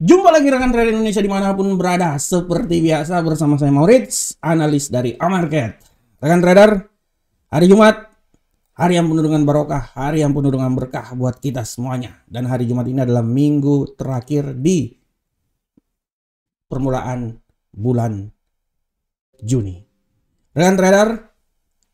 Jumpa lagi rekan trader Indonesia dimanapun berada. Seperti biasa bersama saya Maurits, analis dari Amarket. Rekan trader, hari Jumat, hari yang penuh dengan barokah, hari yang penuh dengan berkah buat kita semuanya. Dan hari Jumat ini adalah minggu terakhir di permulaan bulan Juni. Rekan trader,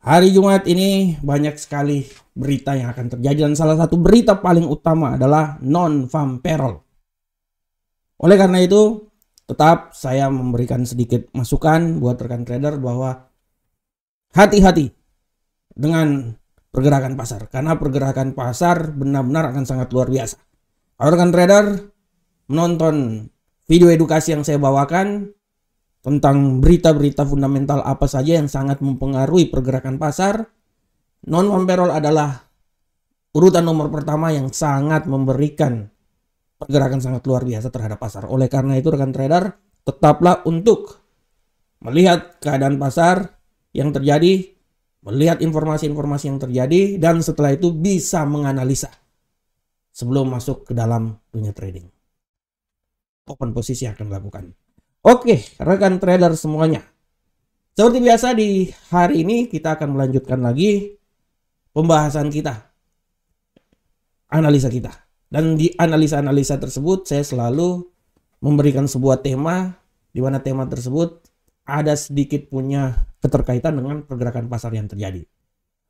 hari Jumat ini banyak sekali berita yang akan terjadi. Dan salah satu berita paling utama adalah non-farm payroll. Oleh karena itu, tetap saya memberikan sedikit masukan buat rekan trader bahwa hati-hati dengan pergerakan pasar. Karena pergerakan pasar benar-benar akan sangat luar biasa. Kalau rekan trader menonton video edukasi yang saya bawakan tentang berita-berita fundamental apa saja yang sangat mempengaruhi pergerakan pasar, non-farm payroll adalah urutan nomor pertama yang sangat memberikan pergerakan sangat luar biasa terhadap pasar. Oleh karena itu rekan trader, tetaplah untuk melihat keadaan pasar yang terjadi, melihat informasi-informasi yang terjadi, dan setelah itu bisa menganalisa sebelum masuk ke dalam dunia trading. Open posisi akan dilakukan. Oke, rekan trader semuanya. Seperti biasa di hari ini kita akan melanjutkan lagi pembahasan kita, analisa kita. Dan di analisa-analisa tersebut saya selalu memberikan sebuah tema, di mana tema tersebut ada sedikit punya keterkaitan dengan pergerakan pasar yang terjadi.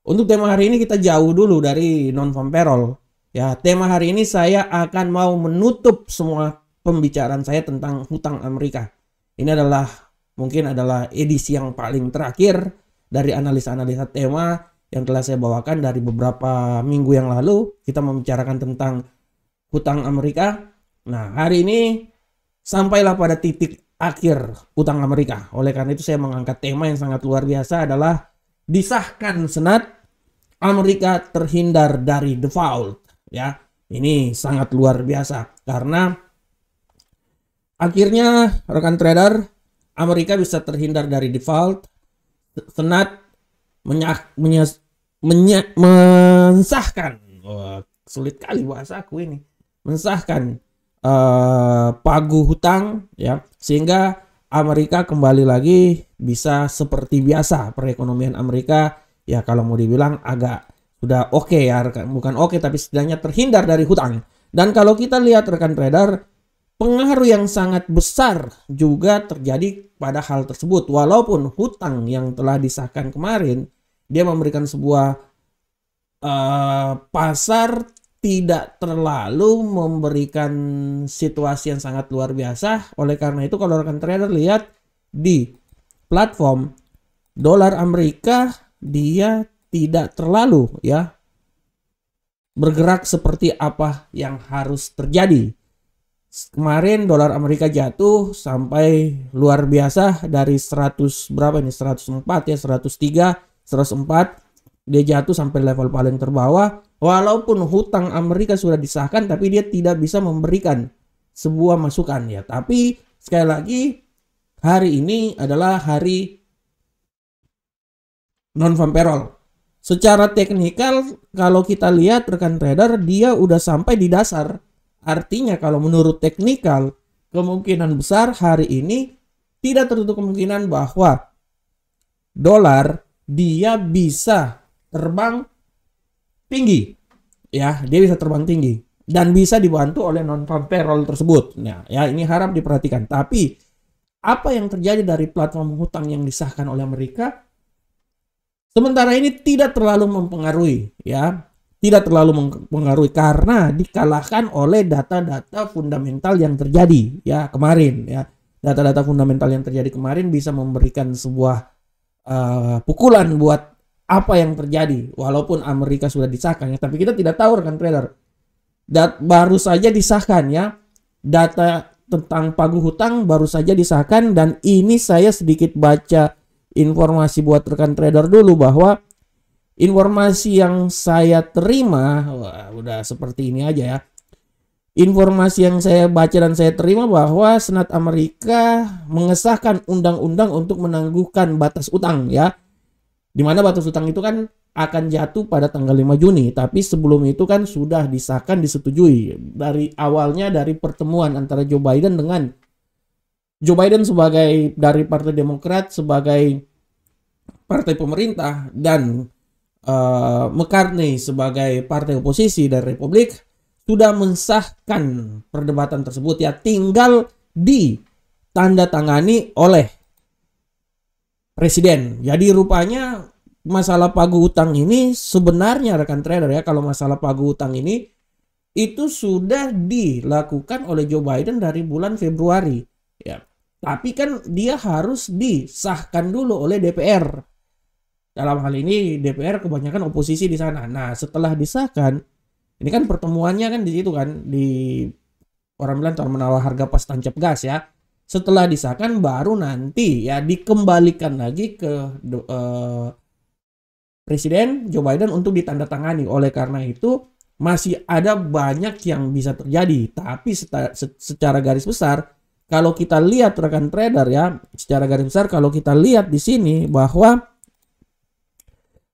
Untuk tema hari ini kita jauh dulu dari non-farm payroll. Ya, tema hari ini saya akan mau menutup semua pembicaraan saya tentang hutang Amerika. Ini adalah mungkin adalah edisi yang paling terakhir dari analisa-analisa tema yang telah saya bawakan dari beberapa minggu yang lalu. Kita membicarakan tentang hutang Amerika. Nah, hari ini sampailah pada titik akhir hutang Amerika. Oleh karena itu saya mengangkat tema yang sangat luar biasa adalah disahkan Senat Amerika terhindar dari default. Ya, ini sangat luar biasa karena akhirnya rekan trader Amerika bisa terhindar dari default. Senat mensahkan, sulit kali bahasaku ini, mensahkan pagu hutang ya, sehingga Amerika kembali lagi bisa seperti biasa. Perekonomian Amerika ya kalau mau dibilang agak sudah oke ya, bukan oke tapi setidaknya terhindar dari hutang. Dan kalau kita lihat rekan trader, pengaruh yang sangat besar juga terjadi pada hal tersebut. Walaupun hutang yang telah disahkan kemarin dia memberikan sebuah pasar tidak terlalu memberikan situasi yang sangat luar biasa. Oleh karena itu kalau rekan trader lihat di platform dolar Amerika, dia tidak terlalu ya bergerak seperti apa yang harus terjadi. Kemarin dolar Amerika jatuh sampai luar biasa dari 100 berapa ini, 104 ya, 103, 104. Dia jatuh sampai level paling terbawah. Walaupun hutang Amerika sudah disahkan, tapi dia tidak bisa memberikan sebuah masukan ya. Tapi sekali lagi hari ini adalah hari non-farm payroll. Secara teknikal kalau kita lihat rekan trader, dia udah sampai di dasar. Artinya kalau menurut teknikal kemungkinan besar hari ini tidak tertutup kemungkinan bahwa dolar dia bisa terbang tinggi ya, dia bisa terbang tinggi dan bisa dibantu oleh non-farm payroll tersebut. Nah ya, ini harap diperhatikan. Tapi apa yang terjadi dari platform hutang yang disahkan oleh Amerika sementara ini tidak terlalu mempengaruhi ya, tidak terlalu mempengaruhi karena dikalahkan oleh data-data fundamental yang terjadi ya kemarin ya. Data-data fundamental yang terjadi kemarin bisa memberikan sebuah pukulan buat apa yang terjadi. Walaupun Amerika sudah disahkan ya, tapi kita tidak tahu rekan trader. Baru saja disahkan ya, data tentang pagu hutang baru saja disahkan. Dan ini saya sedikit baca informasi buat rekan trader dulu bahwa informasi yang saya terima, udah seperti ini aja ya. Informasi yang saya baca dan saya terima bahwa Senat Amerika mengesahkan undang-undang untuk menangguhkan batas utang ya. Di mana batas utang itu kan akan jatuh pada tanggal 5 Juni. Tapi sebelum itu kan sudah disahkan, disetujui. Dari awalnya dari pertemuan antara Joe Biden sebagai dari Partai Demokrat sebagai partai pemerintah dan McCartney sebagai partai oposisi dari Republik sudah mensahkan perdebatan tersebut ya, tinggal ditandatangani oleh Presiden. Jadi rupanya masalah pagu hutang ini sebenarnya rekan trader ya, kalau masalah pagu hutang ini itu sudah dilakukan oleh Joe Biden dari bulan Februari ya. Tapi kan dia harus disahkan dulu oleh DPR. Dalam hal ini DPR kebanyakan oposisi di sana. Nah, setelah disahkan, ini kan pertemuannya kan di situ kan, di orang bilang tawar menawar harga pas tancap gas ya. Setelah disahkan baru nanti ya dikembalikan lagi ke Presiden Joe Biden untuk ditandatangani. Oleh karena itu masih ada banyak yang bisa terjadi. Tapi secara garis besar, kalau kita lihat rekan trader ya, secara garis besar kalau kita lihat di sini bahwa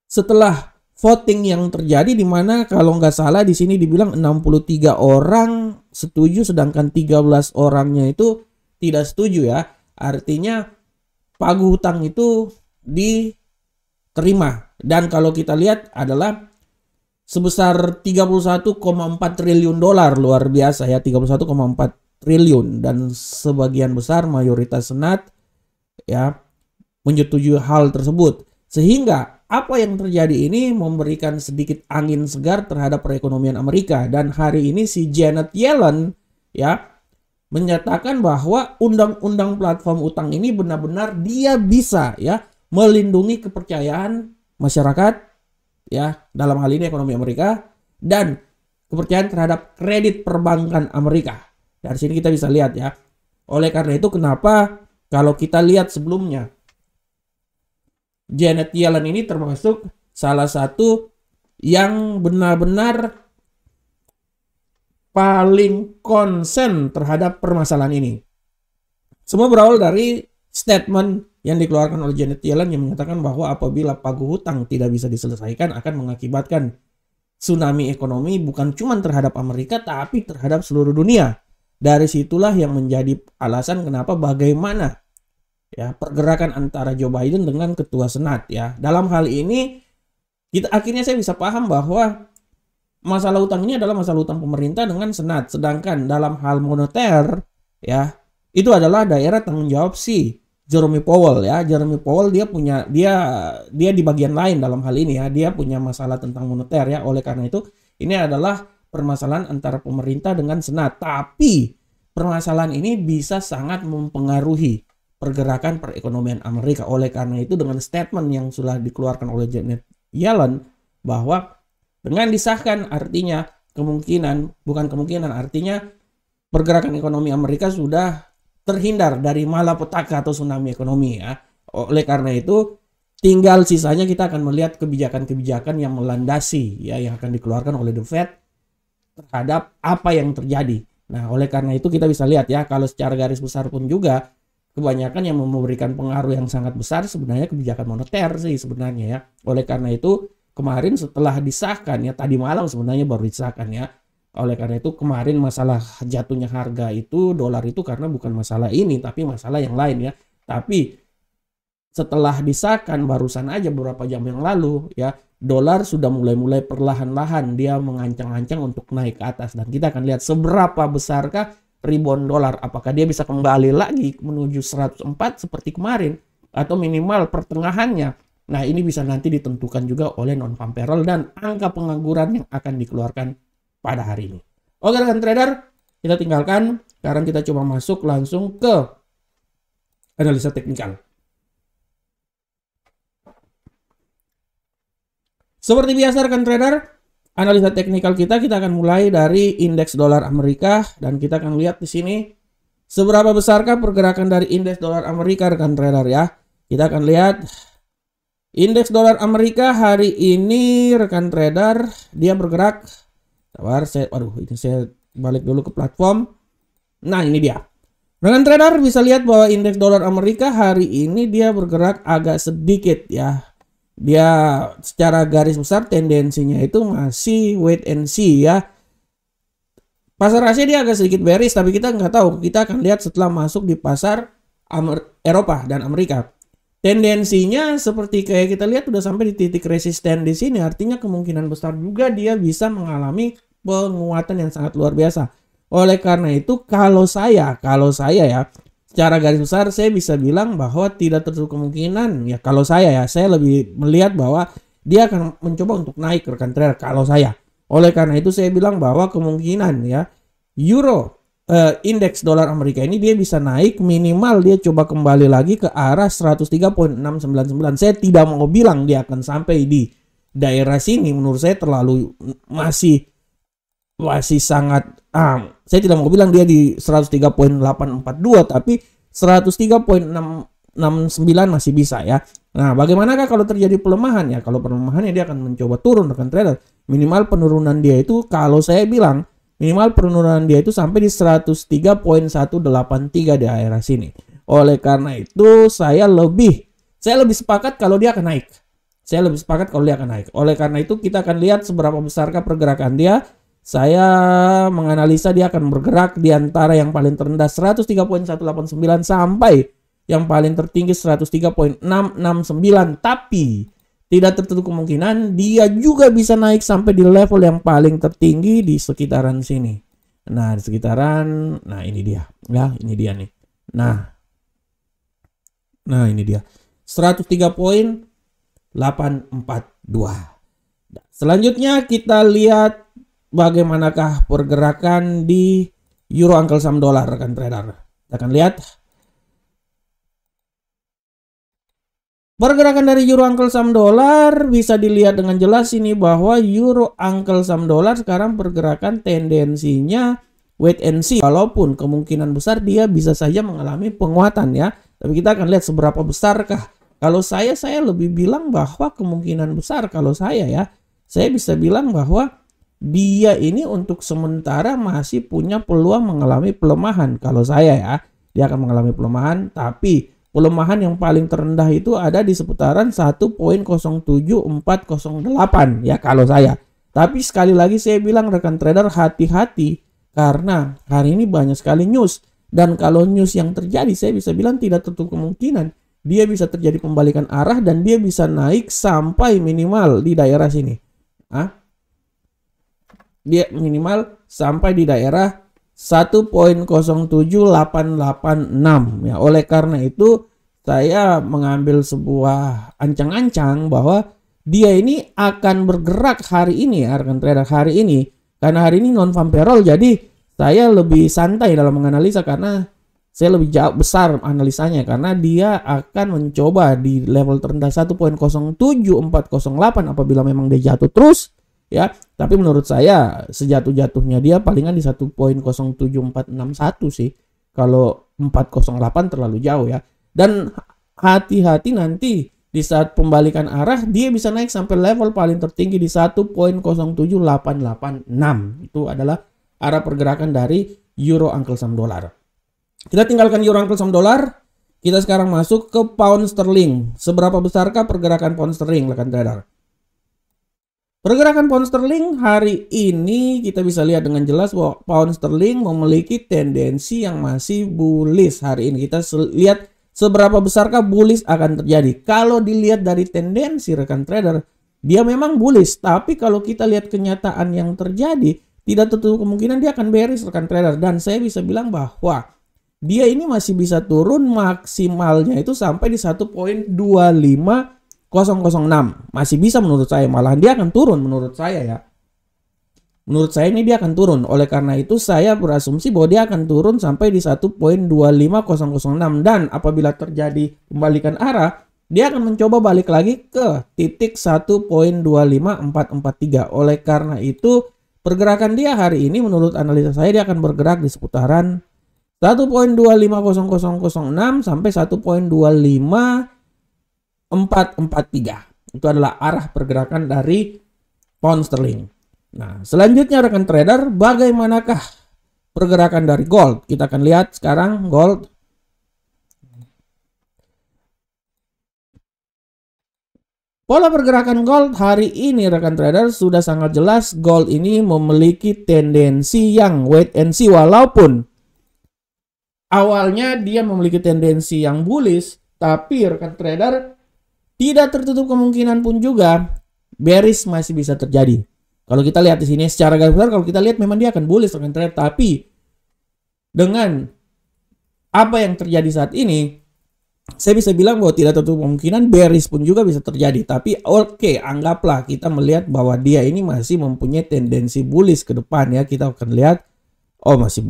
setelah voting yang terjadi di mana kalau nggak salah di sini dibilang 63 orang setuju sedangkan 13 orangnya itu tidak setuju ya. Artinya pagu hutang itu diterima. Dan kalau kita lihat adalah sebesar 31,4 triliun dolar, luar biasa ya, 31,4 triliun, dan sebagian besar mayoritas Senat ya menyetujui hal tersebut. Sehingga apa yang terjadi ini memberikan sedikit angin segar terhadap perekonomian Amerika. Dan hari ini si Janet Yellen ya menyatakan bahwa undang-undang platform utang ini benar-benar dia bisa ya melindungi kepercayaan masyarakat ya, dalam hal ini ekonomi Amerika, dan kepercayaan terhadap kredit perbankan Amerika. Dari sini kita bisa lihat ya. Oleh karena itu kenapa kalau kita lihat sebelumnya Janet Yellen ini termasuk salah satu yang benar-benar paling konsen terhadap permasalahan ini. Semua berawal dari statement yang dikeluarkan oleh Janet Yellen yang menyatakan bahwa apabila pagu hutang tidak bisa diselesaikan akan mengakibatkan tsunami ekonomi bukan cuma terhadap Amerika tapi terhadap seluruh dunia. Dari situlah yang menjadi alasan kenapa bagaimana ya pergerakan antara Joe Biden dengan ketua Senat ya. Dalam hal ini akhirnya saya bisa paham bahwa masalah utang ini adalah masalah utang pemerintah dengan Senat, sedangkan dalam hal moneter ya itu adalah daerah tanggung jawab si Jerome Powell ya. Jerome Powell dia di bagian lain dalam hal ini ya, dia punya masalah tentang moneter ya. Oleh karena itu ini adalah permasalahan antara pemerintah dengan Senat, tapi permasalahan ini bisa sangat mempengaruhi pergerakan perekonomian Amerika. Oleh karena itu dengan statement yang sudah dikeluarkan oleh Janet Yellen bahwa dengan disahkan artinya artinya pergerakan ekonomi Amerika sudah terhindar dari malapetaka atau tsunami ekonomi ya. Oleh karena itu tinggal sisanya kita akan melihat kebijakan-kebijakan yang melandasi ya yang akan dikeluarkan oleh The Fed terhadap apa yang terjadi. Nah, oleh karena itu kita bisa lihat ya, kalau secara garis besar pun juga kebanyakan yang memberikan pengaruh yang sangat besar sebenarnya kebijakan moneter sih sebenarnya ya. Oleh karena itu kemarin setelah disahkan ya, tadi malam sebenarnya baru disahkan ya. Oleh karena itu kemarin masalah jatuhnya harga itu dolar itu karena bukan masalah ini tapi masalah yang lain ya. Tapi setelah disahkan barusan aja beberapa jam yang lalu ya, dolar sudah mulai perlahan-lahan dia mengancang-ancang untuk naik ke atas, dan kita akan lihat seberapa besarkah rebound dolar. Apakah dia bisa kembali lagi menuju 104 seperti kemarin atau minimal pertengahannya. Nah, ini bisa nanti ditentukan juga oleh non-farm payroll dan angka pengangguran yang akan dikeluarkan pada hari ini. Oke rekan trader, kita tinggalkan. Sekarang kita coba masuk langsung ke analisa teknikal. Seperti biasa rekan trader, analisa teknikal kita akan mulai dari indeks dolar Amerika, dan kita akan lihat di sini seberapa besarkah pergerakan dari indeks dolar Amerika rekan trader ya. Kita akan lihat indeks dolar Amerika hari ini rekan trader dia bergerak. Saya balik dulu ke platform. Nah, ini dia. Rekan trader bisa lihat bahwa indeks dolar Amerika hari ini dia bergerak agak sedikit ya. Dia secara garis besar tendensinya itu masih wait and see ya. Pasar Asia dia agak sedikit bearish, tapi kita nggak tahu. Kita akan lihat setelah masuk di pasar Eropa dan Amerika. Tendensinya seperti kayak kita lihat udah sampai di titik resisten di sini. Artinya kemungkinan besar juga dia bisa mengalami penguatan yang sangat luar biasa. Oleh karena itu kalau saya ya secara garis besar saya bisa bilang bahwa tidak tertutup kemungkinan ya, kalau saya lebih melihat bahwa dia akan mencoba untuk naik rekan trader kalau saya. Oleh karena itu saya bilang bahwa kemungkinan ya euro indeks dolar Amerika ini dia bisa naik, minimal dia coba kembali lagi ke arah 103.699. Saya tidak mau bilang dia akan sampai di daerah sini, menurut saya terlalu masih sangat saya tidak mau bilang dia di 103.842, tapi 103.669 masih bisa ya. Nah, bagaimanakah kalau terjadi pelemahan ya? Kalau pelemahannya dia akan mencoba turun rekan trader. Minimal penurunan dia itu kalau saya bilang minimal penurunan dia itu sampai di 103.183 di daerah sini. Oleh karena itu saya lebih sepakat kalau dia akan naik. Saya lebih sepakat kalau dia akan naik. Oleh karena itu kita akan lihat seberapa besarkah pergerakan dia. Saya menganalisa dia akan bergerak di antara yang paling terendah 103.189 sampai yang paling tertinggi 103.669. Tapi tidak tertutup kemungkinan dia juga bisa naik sampai di level yang paling tertinggi di sekitaran sini. Nah, di sekitaran, nah ini dia. Ya, ini dia nih. Nah ini dia. 103.842. Selanjutnya kita lihat bagaimanakah pergerakan di euro angkel saham dolar rekan trader. Kita akan lihat pergerakan dari euro angkel saham dolar bisa dilihat dengan jelas ini bahwa euro angkel saham dolar sekarang pergerakan tendensinya wait and see, walaupun kemungkinan besar dia bisa saja mengalami penguatan ya. Tapi kita akan lihat seberapa besarkah. Kalau saya lebih bilang bahwa kemungkinan besar kalau saya bisa bilang bahwa dia ini untuk sementara masih punya peluang mengalami pelemahan. Kalau saya dia akan mengalami pelemahan, tapi pelemahan yang paling terendah itu ada di seputaran 1.07408 ya kalau saya. Tapi sekali lagi saya bilang rekan trader hati-hati karena hari ini banyak sekali news, dan kalau news yang terjadi saya bisa bilang tidak tertutup kemungkinan dia bisa terjadi pembalikan arah dan dia bisa naik sampai minimal di daerah sini. Dia minimal sampai di daerah 1.07886 ya. Oleh karena itu saya mengambil sebuah ancang-ancang bahwa dia ini akan bergerak hari ini ya rekan trader, hari ini. Karena hari ini non farm payroll, jadi saya lebih santai dalam menganalisa karena saya lebih jauh besar analisanya, karena dia akan mencoba di level terendah 1.07408 apabila memang dia jatuh terus ya. Tapi menurut saya sejatuh-jatuhnya dia palingan di 1.07461 sih. Kalau 408 terlalu jauh ya. Dan hati-hati nanti di saat pembalikan arah dia bisa naik sampai level paling tertinggi di 1.07886. Itu adalah arah pergerakan dari euro angkel saham dolar. Kita tinggalkan euro angkel saham dolar. Kita sekarang masuk ke pound sterling. Seberapa besarkah pergerakan pound sterling rekan trader? Pergerakan pound sterling hari ini kita bisa lihat dengan jelas bahwa pound sterling memiliki tendensi yang masih bullish hari ini. Kita lihat seberapa besarkah bullish akan terjadi. Kalau dilihat dari tendensi rekan trader, dia memang bullish, tapi kalau kita lihat kenyataan yang terjadi, tidak tertutup kemungkinan dia akan bearish rekan trader. Dan saya bisa bilang bahwa dia ini masih bisa turun maksimalnya itu sampai di 1.25006. Masih bisa menurut saya, malahan dia akan turun menurut saya ya. Menurut saya ini dia akan turun. Oleh karena itu saya berasumsi bahwa dia akan turun sampai di 1.25006. Dan apabila terjadi pembalikan arah, dia akan mencoba balik lagi ke titik 1.25443. Oleh karena itu pergerakan dia hari ini menurut analisa saya dia akan bergerak di seputaran 1.25006 sampai 1.25443. Itu adalah arah pergerakan dari pound sterling. Nah, selanjutnya rekan trader, bagaimanakah pergerakan dari gold? Kita akan lihat sekarang gold. Pola pergerakan gold hari ini rekan trader sudah sangat jelas, gold ini memiliki tendensi yang wait and see, walaupun awalnya dia memiliki tendensi yang bullish, tapi rekan trader tidak tertutup kemungkinan pun juga bearish masih bisa terjadi. Kalau kita lihat di sini secara garis besar, kalau kita lihat memang dia akan bullish rekan trader, tapi dengan apa yang terjadi saat ini, saya bisa bilang bahwa tidak tertutup kemungkinan bearish pun juga bisa terjadi. Tapi oke, anggaplah kita melihat bahwa dia ini masih mempunyai tendensi bullish ke depan ya. Kita akan lihat, oh masih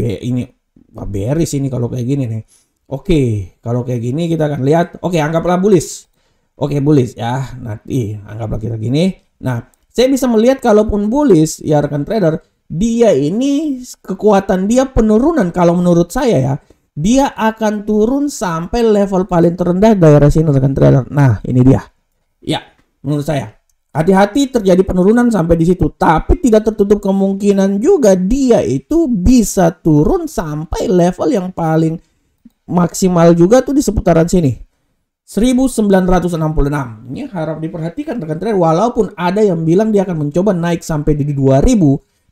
bearish ini kalau kayak gini nih. Oke, kalau kayak gini kita akan lihat, oke anggaplah bullish. Oke bullish ya, nanti anggaplah kita gini. Nah, saya bisa melihat kalaupun bullish ya rekan trader, dia ini kekuatan dia penurunan kalau menurut saya ya. Dia akan turun sampai level paling terendah daerah sini rekan trader. Nah, ini dia. Ya, menurut saya. Hati-hati terjadi penurunan sampai di situ. Tapi tidak tertutup kemungkinan juga dia itu bisa turun sampai level yang paling maksimal juga tuh di seputaran sini. 1966. Ini harap diperhatikan rekan trader. Walaupun ada yang bilang dia akan mencoba naik sampai di 2000.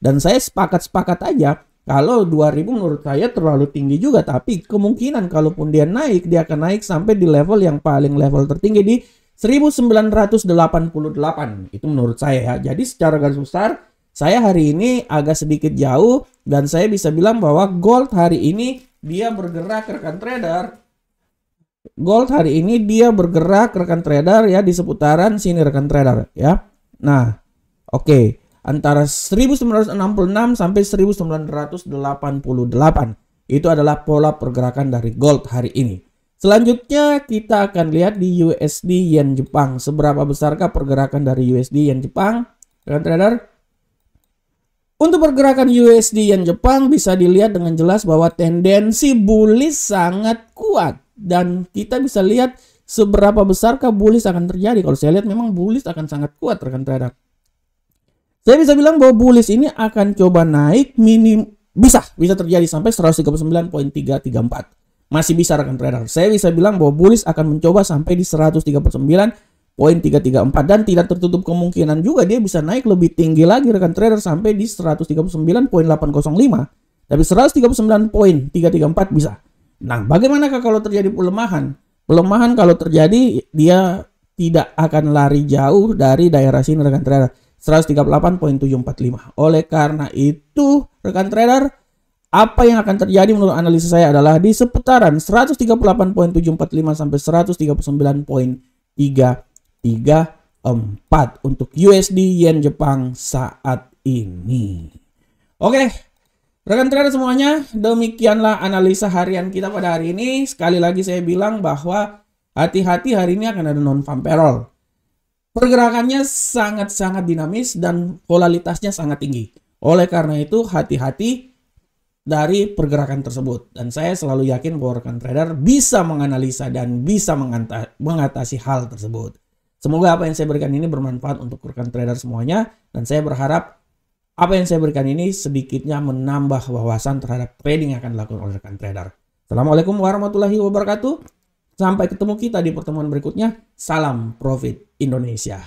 Dan saya sepakat aja. Kalau 2000 menurut saya terlalu tinggi juga, tapi kemungkinan kalaupun dia naik, dia akan naik sampai di level yang paling level tertinggi di 1988. Itu menurut saya ya. Jadi secara garis besar, saya hari ini agak sedikit jauh dan saya bisa bilang bahwa gold hari ini dia bergerak rekan trader. Gold hari ini dia bergerak rekan trader ya di seputaran sini rekan trader ya. Nah, oke. Antara 1966 sampai 1988. Itu adalah pola pergerakan dari gold hari ini. Selanjutnya kita akan lihat di USD Yen Jepang. Seberapa besarkah pergerakan dari USD Yen Jepang? Rekan trader. Untuk pergerakan USD Yen Jepang bisa dilihat dengan jelas bahwa tendensi bullish sangat kuat. Dan kita bisa lihat seberapa besarkah bullish akan terjadi. Kalau saya lihat memang bullish akan sangat kuat rekan trader. Saya bisa bilang bahwa bullish ini akan coba naik bisa terjadi sampai 139.334. Masih bisa rekan trader. Saya bisa bilang bahwa bullish akan mencoba sampai di 139.334 dan tidak tertutup kemungkinan juga dia bisa naik lebih tinggi lagi rekan trader sampai di 139.805. Tapi 139.334 bisa. Nah, bagaimanakah kalau terjadi pelemahan? Pelemahan kalau terjadi dia tidak akan lari jauh dari daerah sini rekan trader. 138.745. Oleh karena itu, rekan trader, apa yang akan terjadi menurut analisis saya adalah di seputaran 138.745 sampai 139.334 untuk USD Yen Jepang saat ini. Oke, rekan trader semuanya, demikianlah analisa harian kita pada hari ini. Sekali lagi saya bilang bahwa hati-hati hari ini akan ada non-farm payroll. Pergerakannya sangat-sangat dinamis dan volatilitasnya sangat tinggi. Oleh karena itu, hati-hati dari pergerakan tersebut. Dan saya selalu yakin bahwa rekan trader bisa menganalisa dan bisa mengatasi hal tersebut. Semoga apa yang saya berikan ini bermanfaat untuk rekan trader semuanya. Dan saya berharap apa yang saya berikan ini sedikitnya menambah wawasan terhadap trading yang akan dilakukan oleh rekan trader. Assalamualaikum warahmatullahi wabarakatuh. Sampai ketemu kita di pertemuan berikutnya. Salam Profit Indonesia.